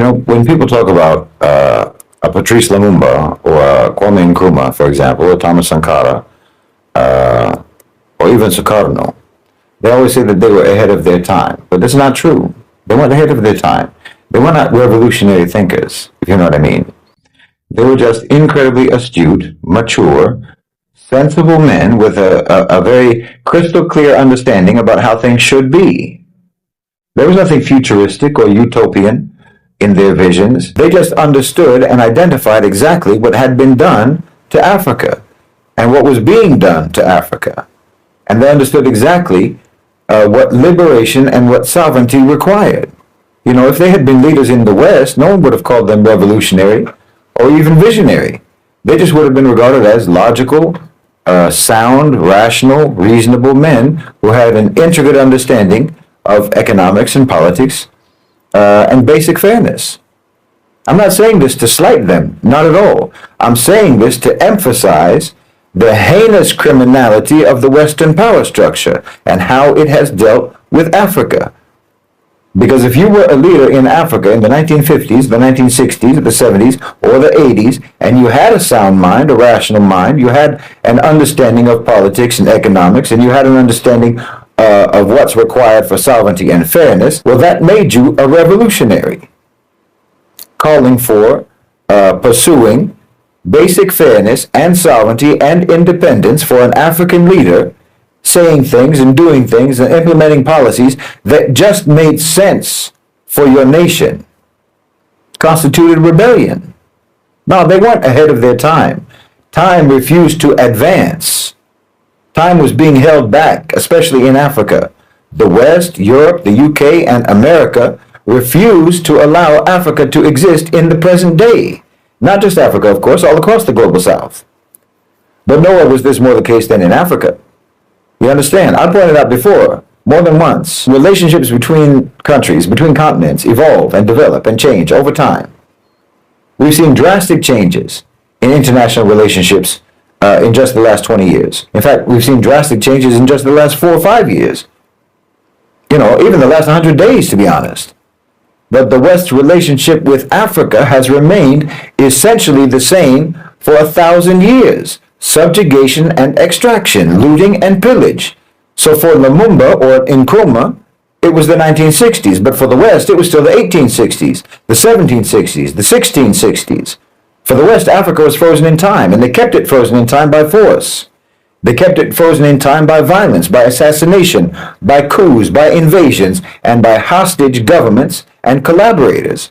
When people talk about a Patrice Lumumba or a Kwame Nkrumah, for example, or Thomas Sankara, or even Sukarno, they always say that they were ahead of their time. But that's not true. They weren't ahead of their time. They were not revolutionary thinkers, if you know what I mean. They were just incredibly astute, mature, sensible men with a very crystal clear understanding about how things should be. There was nothing futuristic or utopian in their visions. They just understood and identified exactly what had been done to Africa and what was being done to Africa. And they understood exactly what liberation and what sovereignty required. If they had been leaders in the West, no one would have called them revolutionary or even visionary. They just would have been regarded as logical, sound, rational, reasonable men who had an intricate understanding of economics and politics and basic fairness. I'm not saying this to slight them, not at all. I'm saying this to emphasize the heinous criminality of the Western power structure and how it has dealt with Africa. Because if you were a leader in Africa in the 1950s, the 1960s, the 70s, or the 80s, and you had a sound mind, a rational mind, you had an understanding of politics and economics, and you had an understanding of what's required for sovereignty and fairness, well, that made you a revolutionary, calling for, pursuing basic fairness and sovereignty and independence for an African leader, saying things and doing things and implementing policies that just made sense for your nation, constituted rebellion. No, they weren't ahead of their time. Time refused to advance. Time was being held back, especially in Africa. The West, Europe, the UK, and America refused to allow Africa to exist in the present day. Not just Africa, of course, all across the global South. But nowhere was this more the case than in Africa. You understand? I pointed out before, more than once, relationships between countries, between continents, evolve and develop and change over time. We've seen drastic changes in international relationships in just the last 20 years. In fact, we've seen drastic changes in just the last 4 or 5 years. Even the last 100 days, to be honest. But the West's relationship with Africa has remained essentially the same for 1,000 years. Subjugation and extraction, looting and pillage. So for Lumumba or Nkrumah, it was the 1960s, but for the West, it was still the 1860s, the 1760s, the 1660s. For the West, Africa was frozen in time, and they kept it frozen in time by force. They kept it frozen in time by violence, by assassination, by coups, by invasions, and by hostage governments and collaborators.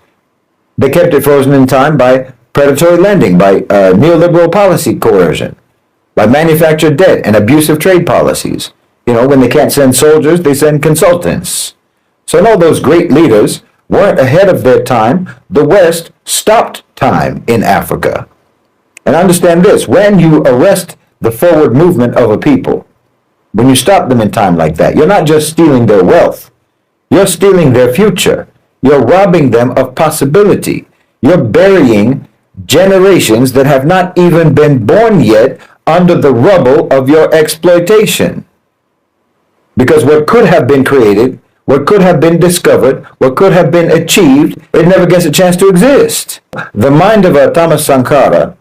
They kept it frozen in time by predatory lending, by neoliberal policy coercion, by manufactured debt and abusive trade policies. When they can't send soldiers, they send consultants. So no, those great leaders weren't ahead of their time. The West stopped time in Africa. And understand this, when you arrest the forward movement of a people, when you stop them in time like that, you're not just stealing their wealth, you're stealing their future. You're robbing them of possibility. You're burying generations that have not even been born yet under the rubble of your exploitation. Because what could have been created, what could have been discovered, what could have been achieved, it never gets a chance to exist. The mind of Thomas Sankara,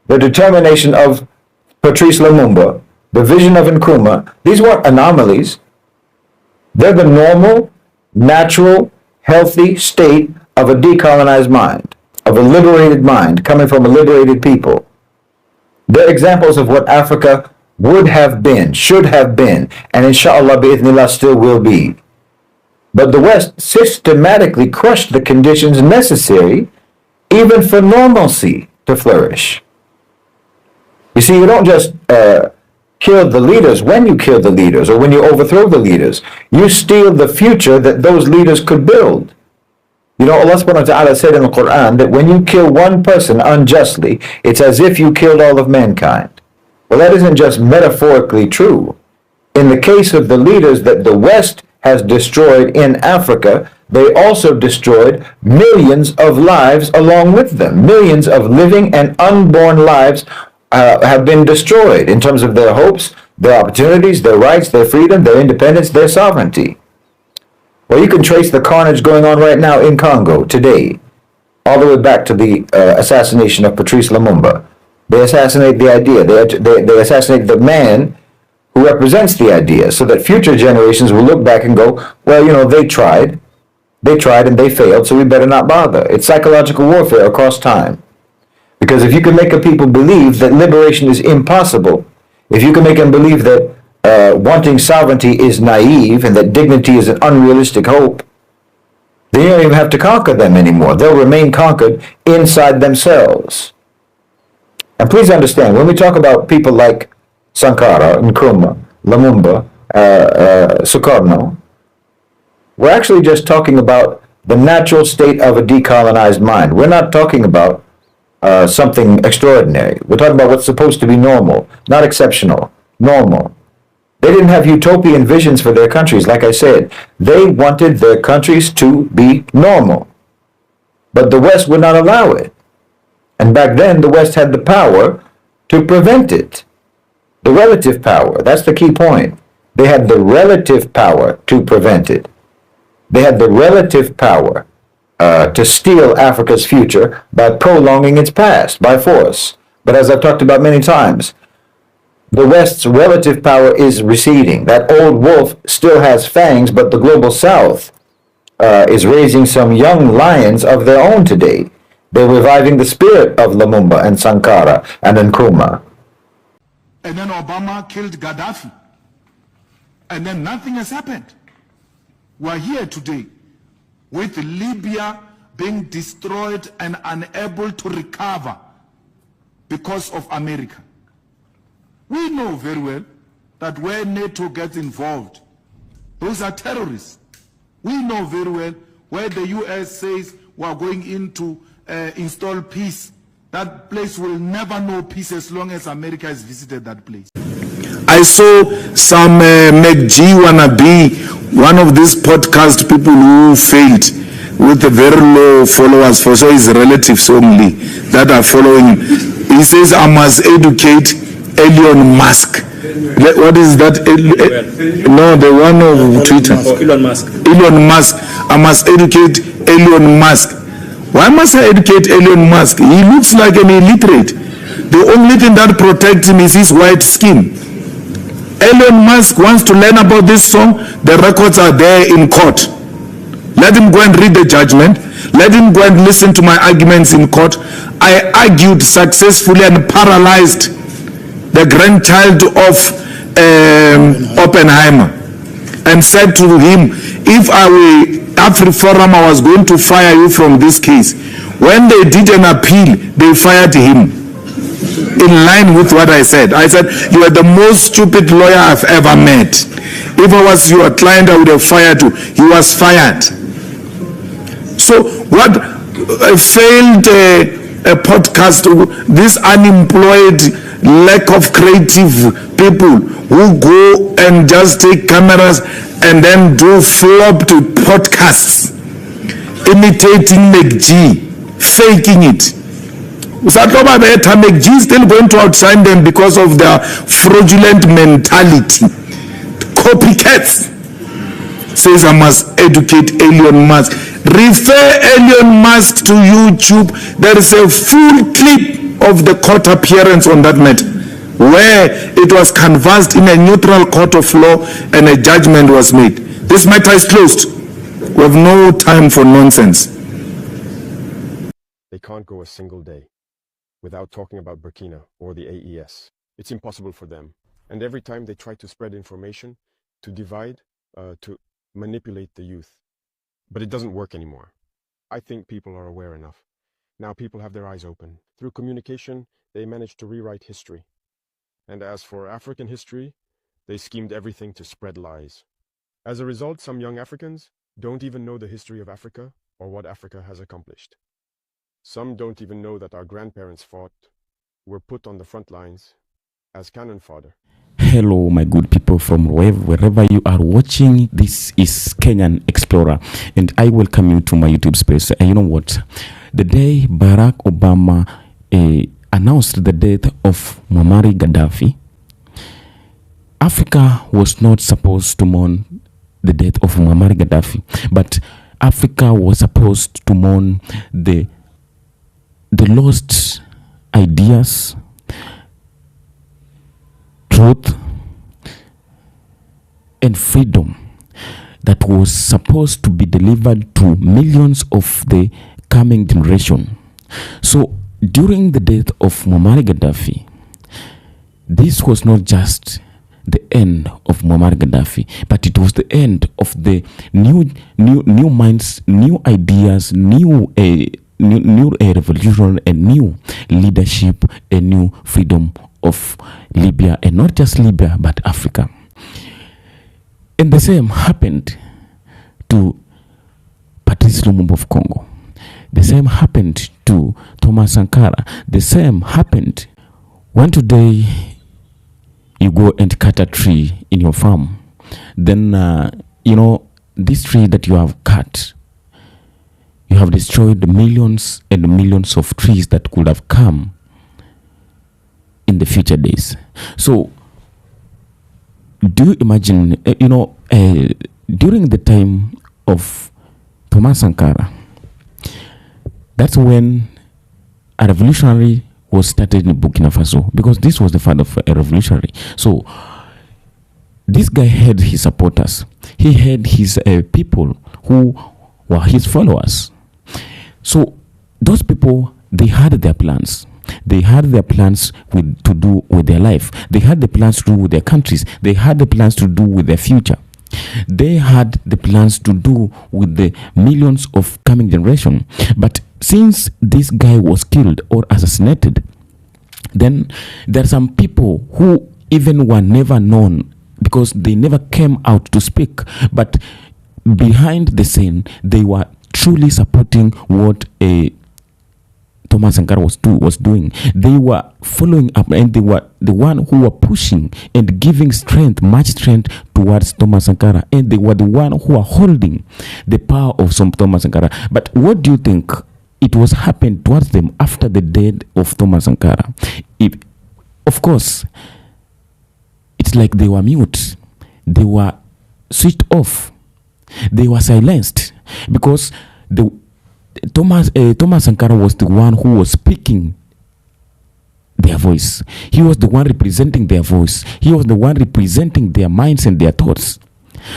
the determination of Patrice Lumumba, the vision of Nkrumah, these weren't anomalies. They're the normal, natural, healthy state of a decolonized mind, of a liberated mind coming from a liberated people. They're examples of what Africa would have been, should have been, and inshallah, bi'ithnillah, still will be. But the West systematically crushed the conditions necessary even for normalcy to flourish. You see, you don't just kill the leaders when you kill the leaders or when you overthrow the leaders. You steal the future that those leaders could build. Allah subhanahu wa ta'ala said in the Quran that when you kill one person unjustly, it's as if you killed all of mankind. Well, that isn't just metaphorically true. In the case of the leaders that the West has destroyed in Africa, they also destroyed millions of lives along with them. Millions of living and unborn lives have been destroyed in terms of their hopes, their opportunities, their rights, their freedom, their independence, their sovereignty. Well, you can trace the carnage going on right now in Congo today. all the way back to the assassination of Patrice Lumumba. They assassinate the idea. They assassinate the man who represents the idea, so that future generations will look back and go, well, you know, they tried and they failed, so we better not bother. It's psychological warfare across time. Because if you can make a people believe that liberation is impossible, if you can make them believe that wanting sovereignty is naive and that dignity is an unrealistic hope, then you don't even have to conquer them anymore. They'll remain conquered inside themselves. And please understand, when we talk about people like Sankara, Nkrumah, Lumumba, Sukarno, we're actually just talking about the natural state of a decolonized mind. We're not talking about something extraordinary. We're talking about what's supposed to be normal, not exceptional, normal. They didn't have utopian visions for their countries. Like I said, they wanted their countries to be normal. But the West would not allow it. And back then, the West had the power to prevent it. The relative power, that's the key point. They had the relative power to prevent it. They had the relative power to steal Africa's future by prolonging its past by force. But as I've talked about many times, the West's relative power is receding. That old wolf still has fangs, but the global South is raising some young lions of their own today. They're reviving the spirit of Lumumba and Sankara and Nkrumah. And then Obama killed Gaddafi. And then nothing has happened. We're here today with Libya being destroyed and unable to recover because of America. We know very well that where NATO gets involved, those are terrorists. We know very well where the US says we're going in to install peace. That place will never know peace as long as America has visited that place. I saw some McG wannabe, one of these podcast people who failed with a very low followers for so his relatives only that are following him. He says, I must educate Elon Musk. What is that? No, the one of Twitter. Elon Musk. Elon Musk. I must educate Elon Musk. Why must I educate Elon Musk? He looks like an illiterate. The only thing that protects him is his white skin. Elon Musk wants to learn about this song. The records are there in court. Let him go and read the judgment. Let him go and listen to my arguments in court. I argued successfully and paralyzed the grandchild of Oppenheimer and said to him, if I were AfriForum, I was going to fire you from this case. When they did an appeal, they fired him. In line with what I said. I said, you are the most stupid lawyer I've ever met. If I was your client, I would have fired you. He was fired. So what a failed podcast, this unemployed, lack of creative people who go and just take cameras and then do flopped podcasts, imitating McG, faking it. McG is still going to outshine them because of their fraudulent mentality. Copycats. Says I must educate Elon Musk. Refer Elon Musk to YouTube. There is a full clip of the court appearance on that matter, where it was canvassed in a neutral court of law and a judgment was made. This matter is closed. We have no time for nonsense. They can't go a single day without talking about Burkina or the AES. It's impossible for them. And every time they try to spread information, to divide, to manipulate the youth. But it doesn't work anymore. I think people are aware enough. Now people have their eyes open. Through communication, they managed to rewrite history. And as for African history, they schemed everything to spread lies. As a result, some young Africans don't even know the history of Africa or what Africa has accomplished. Some don't even know that our grandparents fought, were put on the front lines as cannon fodder. Hello, my good people from wherever you are watching. This is Kenyan Explorer, and I welcome you to my YouTube space. And you know what? The day Barack Obama announced the death of Muammar Gaddafi, Africa was not supposed to mourn the death of Muammar Gaddafi, but Africa was supposed to mourn the the lost ideas, truth, and freedom that was supposed to be delivered to millions of the coming generation. So during the death of Muammar Gaddafi, this was not just the end of Muammar Gaddafi, but it was the end of the new minds, new ideas, new revolution, a new leadership, a new freedom of Libya, and not just Libya but Africa. And the same happened to Patrice Lumumba of Congo. The same happened to Thomas Sankara. The same happened when today you go and cut a tree in your farm. Then, this tree that you have cut, you have destroyed millions and millions of trees that could have come in the future days. So, do you imagine, during the time of Thomas Sankara, that's when a revolutionary was started in Burkina Faso, because this was the father of a revolutionary. So this guy had his supporters. He had his people who were his followers. So those people, they had their plans. They had their plans to do with their life. They had the plans to do with their countries. They had the plans to do with their future. They had the plans to do with the millions of coming generation. But since this guy was killed or assassinated, then there are some people who even were never known because they never came out to speak. But behind the scene, they were truly supporting what Thomas Sankara was doing. They were following up, and they were the one who were pushing and giving much strength towards Thomas Sankara, and they were the one who were holding the power of some Thomas Sankara. But what do you think it was happened towards them after the death of Thomas Sankara? Of course, it's like they were mute. They were switched off. They were silenced because Thomas Sankara was the one who was speaking their voice. He was the one representing their voice. He was the one representing their minds and their thoughts.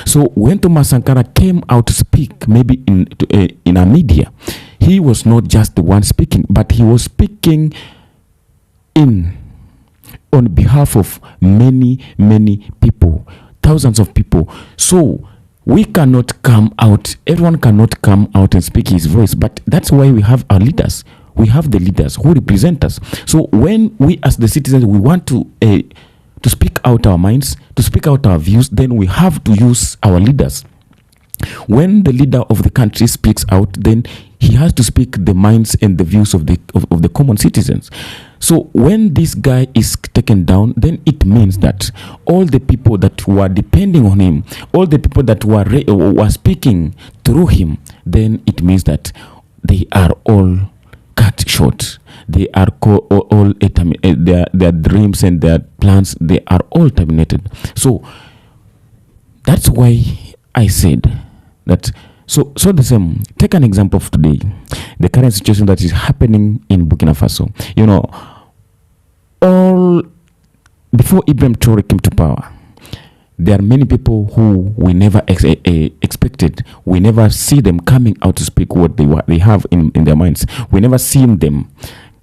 So when Thomas Sankara came out to speak, maybe in a media, he was not just the one speaking, but he was speaking on behalf of many people, thousands of people. So we cannot come out, everyone cannot come out and speak his voice, but that's why we have our leaders. We have the leaders who represent us. So when we as the citizens, we want to speak out our minds, to speak out our views, then we have to use our leaders. When the leader of the country speaks out, then he has to speak the minds and the views of the common citizens. So when this guy is taken down, then it means that all the people that were depending on him, all the people that were speaking through him, then it means that they are all cut short. They are their dreams and their plans, they are all terminated. So that's why I said that. So the same. Take an example of today, the current situation that is happening in Burkina Faso. All before Ibrahim Traore came to power, there are many people who we never expected. We never see them coming out to speak what they have in their minds. We never see them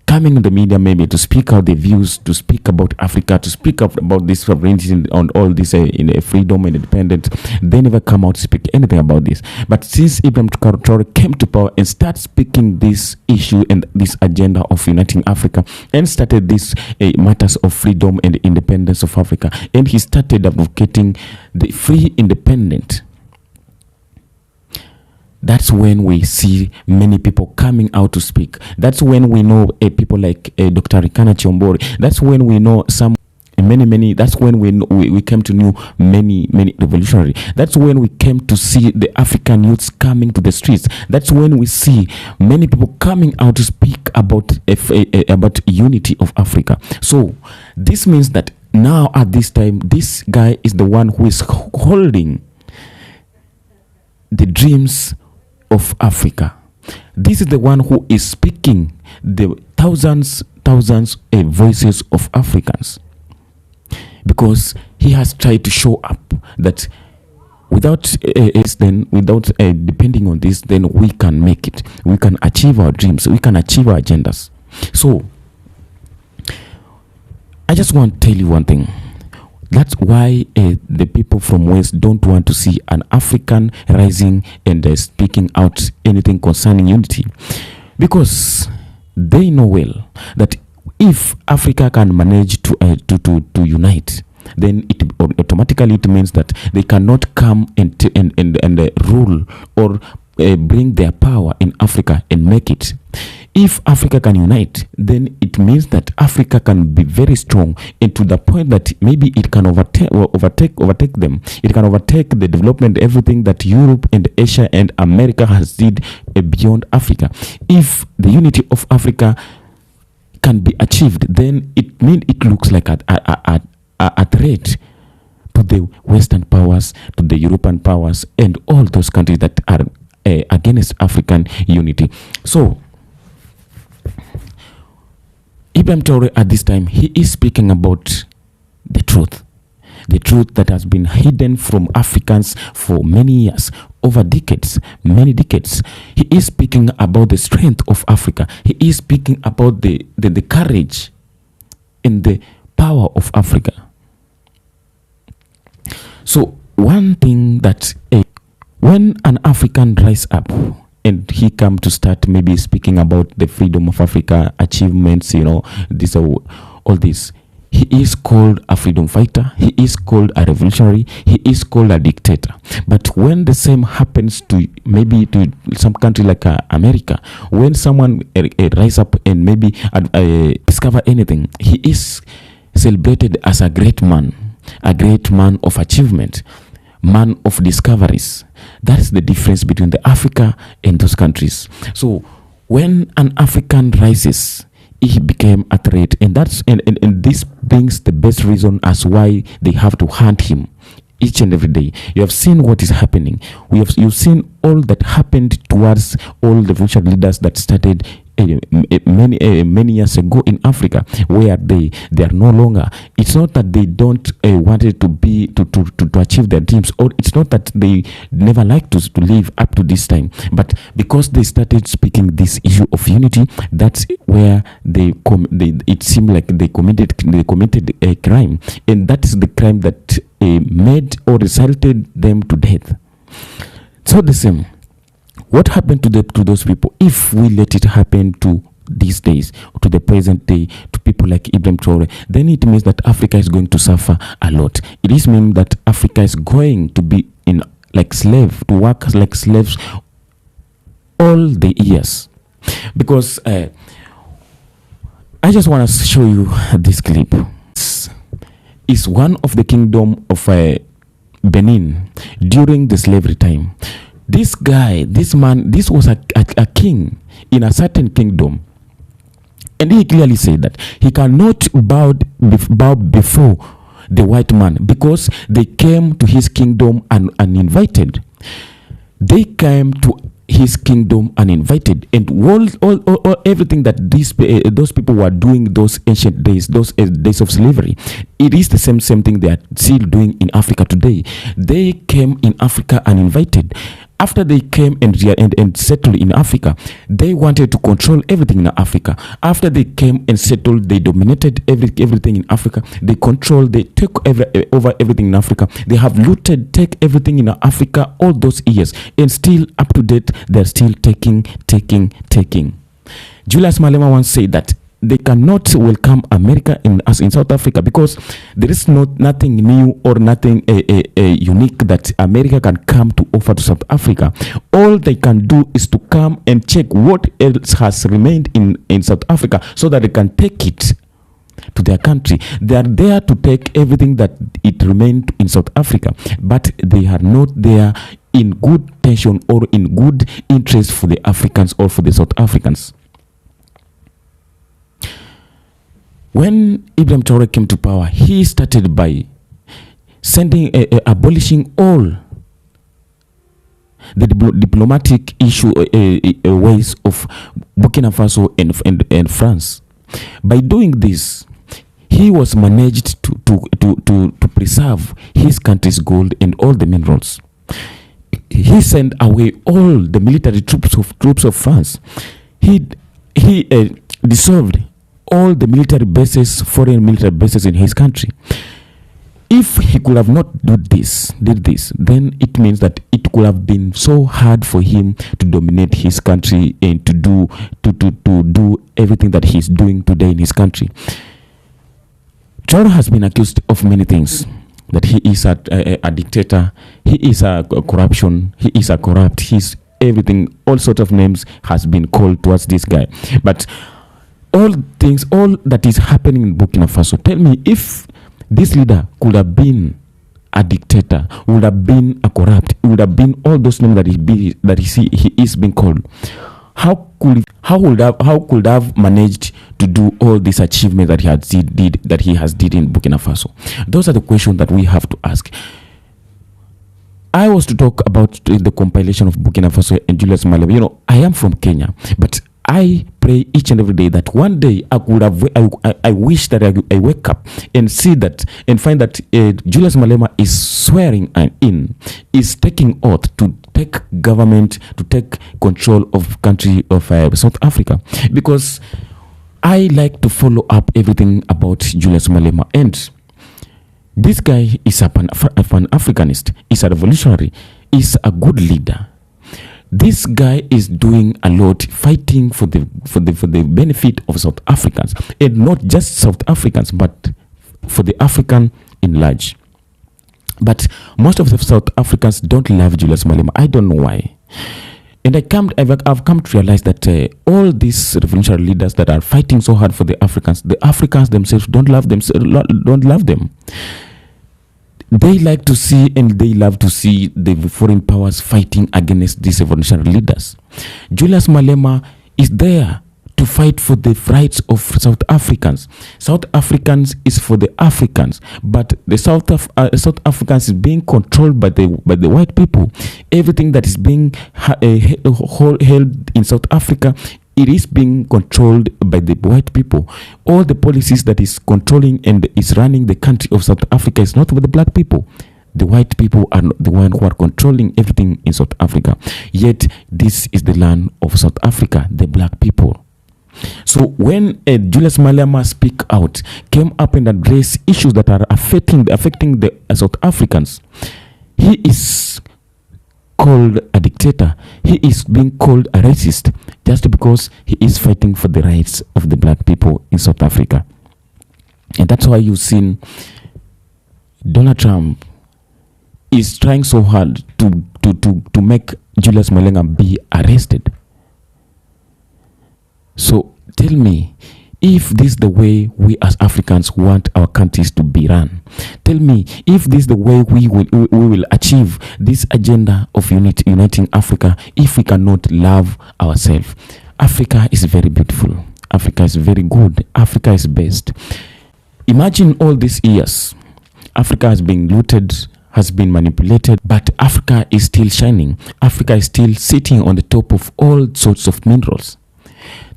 coming in the media maybe to speak out their views, to speak about Africa, to speak up about this sovereignty on all this freedom and independence. They never come out to speak anything about this. But since Ibrahim Traore came to power and started speaking this issue and this agenda of uniting Africa, and started this matters of freedom and independence of Africa, and he started advocating the free independent, that's when we see many people coming out to speak. That's when we know people like Dr. Rikana Chiombori. That's when we know many. That's when we came to know many revolutionary. That's when we came to see the African youths coming to the streets. That's when we see many people coming out to speak about unity of Africa. So this means that now at this time, this guy is the one who is holding the dreams of Africa. This is the one who is speaking the thousands voices of Africans, because he has tried to show up that without depending on this, then we can make it. We can achieve our dreams. We can achieve our agendas. So I just want to tell you one thing. That's why the people from West don't want to see an African rising and speaking out anything concerning unity, because they know well that if Africa can manage to unite, then it automatically it means that they cannot come and rule or bring their power in Africa and make it. If Africa can unite, then it means that Africa can be very strong, and to the point that maybe it can overtake them. It can overtake the development, everything that Europe and Asia and America has did beyond Africa. If the unity of Africa can be achieved, then it means it looks like a threat to the Western powers, to the European powers, and all those countries that are against African unity. So Ibrahim Traore at this time, he is speaking about the truth that has been hidden from Africans for many years, over decades, many decades. He is speaking about the strength of Africa. He is speaking about the courage and the power of Africa. So one thing that when an African rise up and he come to start maybe speaking about the freedom of Africa, achievements, this all this, he is called a freedom fighter, he is called a revolutionary, he is called a dictator. But when the same happens to maybe to some country like America, when someone rise up and maybe discover anything, he is celebrated as a great man of achievement, man of discoveries. That is the difference between the Africa and those countries. So when an African rises, he became a threat, and this brings the best reason as why they have to hunt him each and every day. You have seen what is happening. You've seen all that happened towards all the revolutionary leaders that started many years ago in Africa, where they are no longer. It's not that they don't wanted to be to achieve their dreams, or it's not that they never liked to live up to this time, but because they started speaking this issue of unity, that's where it seemed like they committed a crime, and that is the crime that made or resulted them to death. So the same. What happened to those people if we let it happen to these days, to the present day, to people like Ibrahim Traore? Then it means that Africa is going to suffer a lot. It is means that Africa is going to be to work like slaves all the years. Because I just want to show you this clip. It's one of the kingdom of Benin during the slavery time. This man, this was a king in a certain kingdom. And he clearly said that he cannot bow before the white man, because they came to his kingdom uninvited. They came to his kingdom uninvited, and all everything that those people were doing those ancient days, those days of slavery, it is the same thing they are still doing in Africa today. They came in Africa uninvited. After they came and settled in Africa, they wanted to control everything in Africa. After they came and settled, they dominated everything in Africa. They took over everything in Africa. They have take everything in Africa all those years, and still up to date, they're still taking. Julius Malema once said that they cannot welcome America in South Africa, because there is nothing new or nothing unique that America can come to offer to South Africa. All they can do is to come and check what else has remained in South Africa, so that they can take it to their country. They are there to take everything that it remained in South Africa, but they are not there in good tension or in good interest for the Africans or for the South Africans. When Ibrahim Traore came to power, he started by abolishing all the diplomatic issue ways of Burkina Faso and France. By doing this, he was managed to preserve his country's gold and all the minerals. He sent away all the military troops of France. He dissolved all the military bases, foreign military bases in his country. If he could have not did this, then it means that it could have been so hard for him to dominate his country and to do everything that he's doing today in his country. Traore has been accused of many things. That he is a dictator, he is a corruption, he is a corrupt, he's everything, all sorts of names has been called towards this guy. But all that is happening in Burkina Faso, tell me, if this leader could have been a dictator, would have been a corrupt, would have been all those names he is being called, how could have managed to do all this achievement that he has did in Burkina Faso? Those are the questions that we have to ask. I was to talk about the compilation of Burkina Faso and Julius Malema. You know, I am from Kenya, but I pray each and every day that one day I wish that I wake up and see that and find that Julius Malema is swearing is taking oath to take government, to take control of country of South Africa, because I like to follow up everything about Julius Malema. And this guy is a pan-Africanist, is a revolutionary, is a good leader. This guy is doing a lot, fighting for the benefit of South Africans, and not just South Africans, but for the African in large. But most of the South Africans don't love Julius Malema. I don't know why. And I've come to realize that all these revolutionary leaders that are fighting so hard for the Africans themselves don't love them. They like to see and they love to see the foreign powers fighting against these revolutionary leaders. Julius Malema is there to fight for the rights of South Africans. South Africans is for the Africans, but the South Africans is being controlled by the white people. Everything that is being held in South Africa, it is being controlled by the white people. All the policies that is controlling and is running the country of South Africa is not with the black people. The white people are the one who are controlling everything in South Africa. Yet this is the land of South Africa, the black people. So when Julius Malema speak out, came up and address issues that are affecting the South Africans, he is called a dictator. He is being called a racist just because he is fighting for the rights of the black people in South Africa. And that's why you've seen Donald Trump is trying so hard to make Julius Malema be arrested. So tell me, if this is the way we as Africans want our countries to be run, tell me if this is the way we will achieve this agenda of uniting Africa, if we cannot love ourselves. Africa is very beautiful. Africa is very good. Africa is best. Imagine all these years, Africa has been looted, has been manipulated, but Africa is still shining. Africa is still sitting on the top of all sorts of minerals.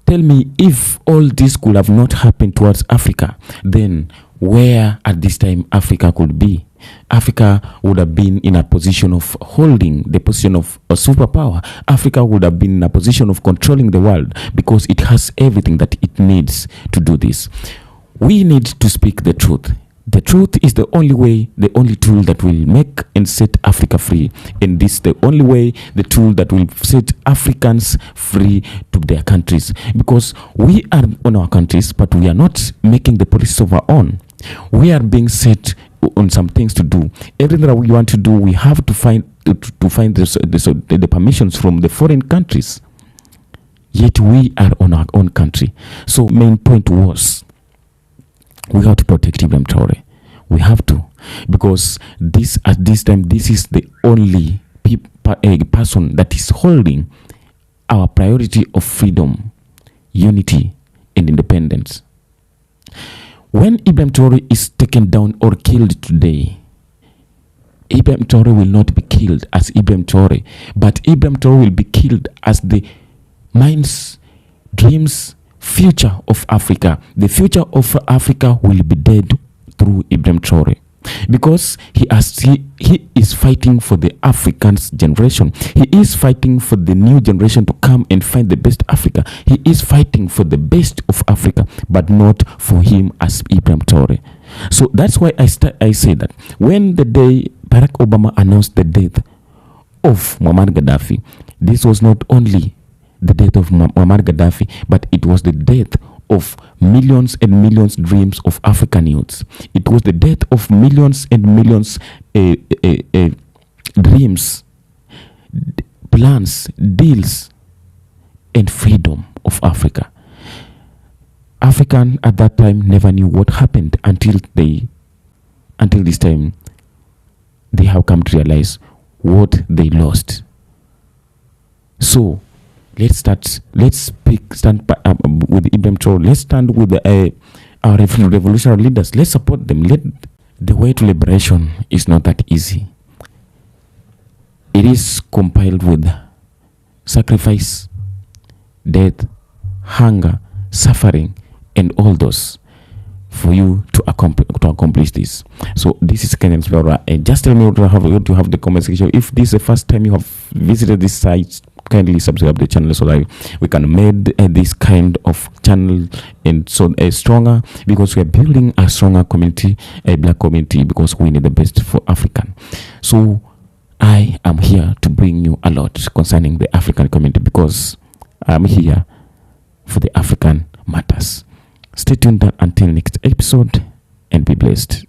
Tell me, if all this could have not happened towards Africa, then where at this time Africa could be? Africa would have been in a position of holding the position of a superpower. Africa would have been in a position of controlling the world because it has everything that it needs to do this. We need to speak the truth. The truth is the only way, the only tool that will make and set Africa free. And this is the only way, the tool that will set Africans free to their countries. Because we are on our countries, but we are not making the policies of our own. We are being set on some things to do. Everything that we want to do, we have to find the permissions from the foreign countries. Yet we are on our own country. So main point was, we have to protect Ibrahim Traore. We have to, because at this time, this is the only person that is holding our priority of freedom, unity, and independence. When Ibrahim Traore is taken down or killed today, Ibrahim Traore will not be killed as Ibrahim Traore, but Ibrahim Traore will be killed as the minds, dreams, future of Africa. The future of Africa will be dead through Ibrahim Traore, because he is fighting for the Africans generation. He is fighting for the new generation to come and find the best Africa. He is fighting for the best of Africa, but not for him as Ibrahim Traore. So that's why I say that when the day Barack Obama announced the death of Muammar Gaddafi, this was not only the death of Muammar Gaddafi, but it was the death of millions and millions dreams of African youths. It was the death of millions and millions dreams, plans, deals, and freedom of Africa. African at that time never knew what happened until this time they have come to realize what they lost. So let's stand with Ibrahim Traore. Let's stand with our revolutionary leaders. Let's support them. The way to liberation is not that easy. It is compiled with sacrifice, death, hunger, suffering, and all those for you to accomplish this. So this is Kenyan Explorer. And just tell me what you have the comment section. If this is the first time you have visited this site, kindly subscribe the channel so that we can make this kind of channel and so stronger, because we are building a stronger community, a black community, because we need the best for African. So I am here to bring you a lot concerning the African community, because I'm here for the African matters. Stay tuned until next episode and be blessed.